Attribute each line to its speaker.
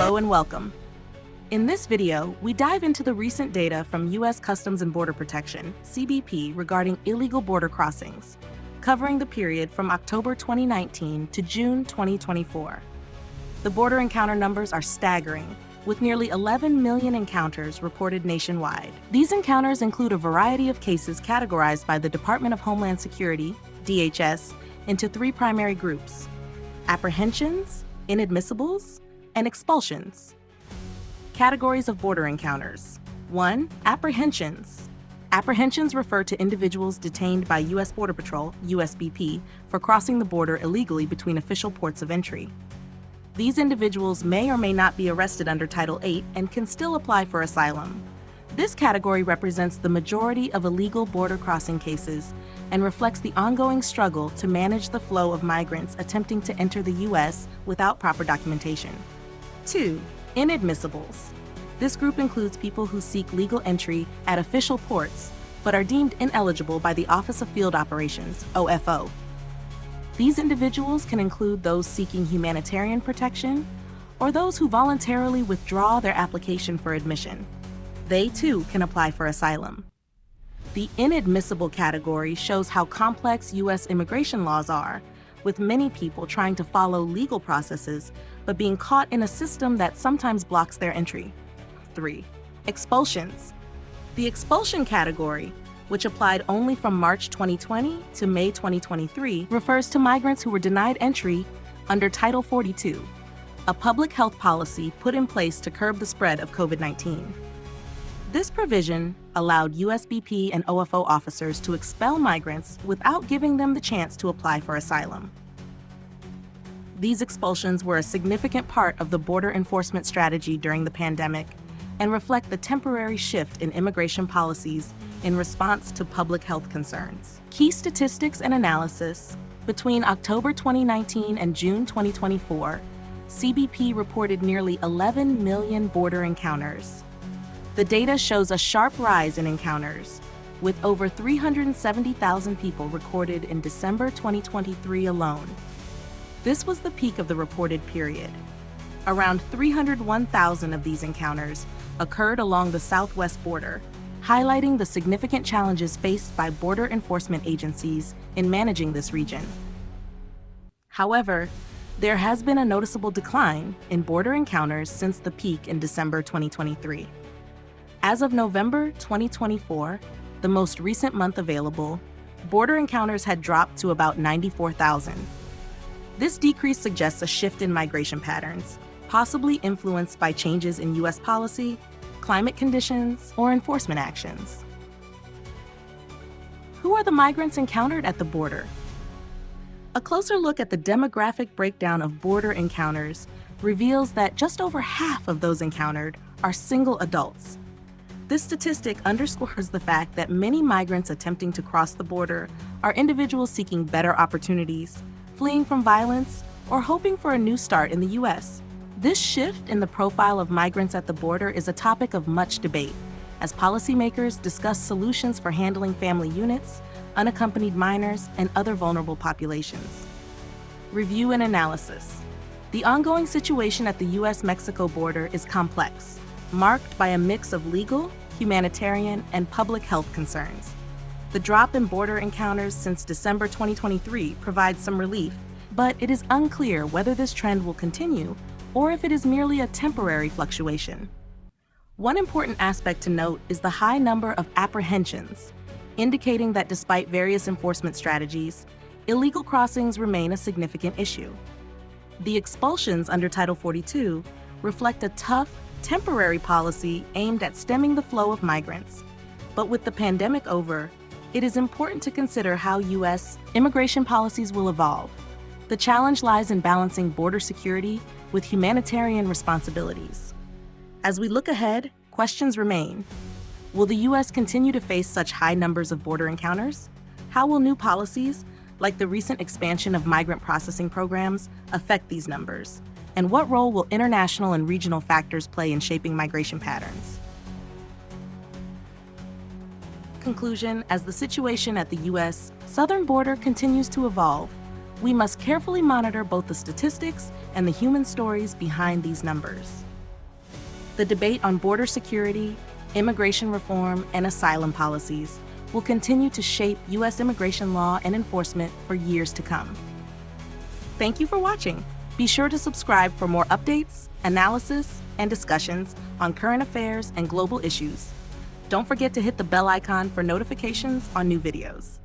Speaker 1: Hello and welcome. In this video, we dive into the recent data from U.S. Customs and Border Protection, CBP, regarding illegal border crossings, covering the period from October 2019 to June 2024. The border encounter numbers are staggering, with nearly 11 million encounters reported nationwide. These encounters include a variety of cases categorized by the Department of Homeland Security, DHS, into three primary groups: apprehensions, inadmissibles, and expulsions. Categories of border encounters. 1. Apprehensions. Apprehensions refer to individuals detained by U.S. Border Patrol, USBP, for crossing the border illegally between official ports of entry. These individuals may or may not be arrested under Title VIII and can still apply for asylum. This category represents the majority of illegal border crossing cases and reflects the ongoing struggle to manage the flow of migrants attempting to enter the U.S. without proper documentation. 2. Inadmissibles. This group includes people who seek legal entry at official ports but are deemed ineligible by the Office of Field Operations, OFO. These individuals can include those seeking humanitarian protection or those who voluntarily withdraw their application for admission. They too can apply for asylum. The inadmissible category shows how complex U.S. immigration laws are, with many people trying to follow legal processes but being caught in a system that sometimes blocks their entry. 3. Expulsions. The expulsion category, which applied only from March 2020 to May 2023, refers to migrants who were denied entry under Title 42, a public health policy put in place to curb the spread of COVID-19. This provision allowed USBP and OFO officers to expel migrants without giving them the chance to apply for asylum. These expulsions were a significant part of the border enforcement strategy during the pandemic and reflect the temporary shift in immigration policies in response to public health concerns. Key statistics and analysis. Between October 2019 and June 2024, CBP reported nearly 11 million border encounters. The data shows a sharp rise in encounters, with over 370,000 people recorded in December 2023 alone. This was the peak of the reported period. Around 301,000 of these encounters occurred along the southwest border, highlighting the significant challenges faced by border enforcement agencies in managing this region. However, there has been a noticeable decline in border encounters since the peak in December 2023. As of November 2024, the most recent month available, border encounters had dropped to about 94,000. This decrease suggests a shift in migration patterns, possibly influenced by changes in U.S. policy, climate conditions, or enforcement actions. Who are the migrants encountered at the border? A closer look at the demographic breakdown of border encounters reveals that just over half of those encountered are single adults. This statistic underscores the fact that many migrants attempting to cross the border are individuals seeking better opportunities, fleeing from violence, or hoping for a new start in the U.S. This shift in the profile of migrants at the border is a topic of much debate, as policymakers discuss solutions for handling family units, unaccompanied minors, and other vulnerable populations. Review and analysis. The ongoing situation at the U.S.-Mexico border is complex, marked by a mix of legal, humanitarian, and public health concerns. The drop in border encounters since December 2023 provides some relief, but it is unclear whether this trend will continue or if it is merely a temporary fluctuation. One important aspect to note is the high number of apprehensions, indicating that despite various enforcement strategies, illegal crossings remain a significant issue. The expulsions under Title 42 reflect a tough, temporary policy aimed at stemming the flow of migrants. But with the pandemic over, it is important to consider how U.S. immigration policies will evolve. The challenge lies in balancing border security with humanitarian responsibilities. As we look ahead, questions remain. Will the U.S. continue to face such high numbers of border encounters? How will new policies, like the recent expansion of migrant processing programs, affect these numbers? And what role will international and regional factors play in shaping migration patterns? Conclusion: as the situation at the U.S. southern border continues to evolve, we must carefully monitor both the statistics and the human stories behind these numbers. The debate on border security, immigration reform, and asylum policies will continue to shape U.S. immigration law and enforcement for years to come. Thank you for watching. Be sure to subscribe for more updates, analysis, and discussions on current affairs and global issues. Don't forget to hit the bell icon for notifications on new videos.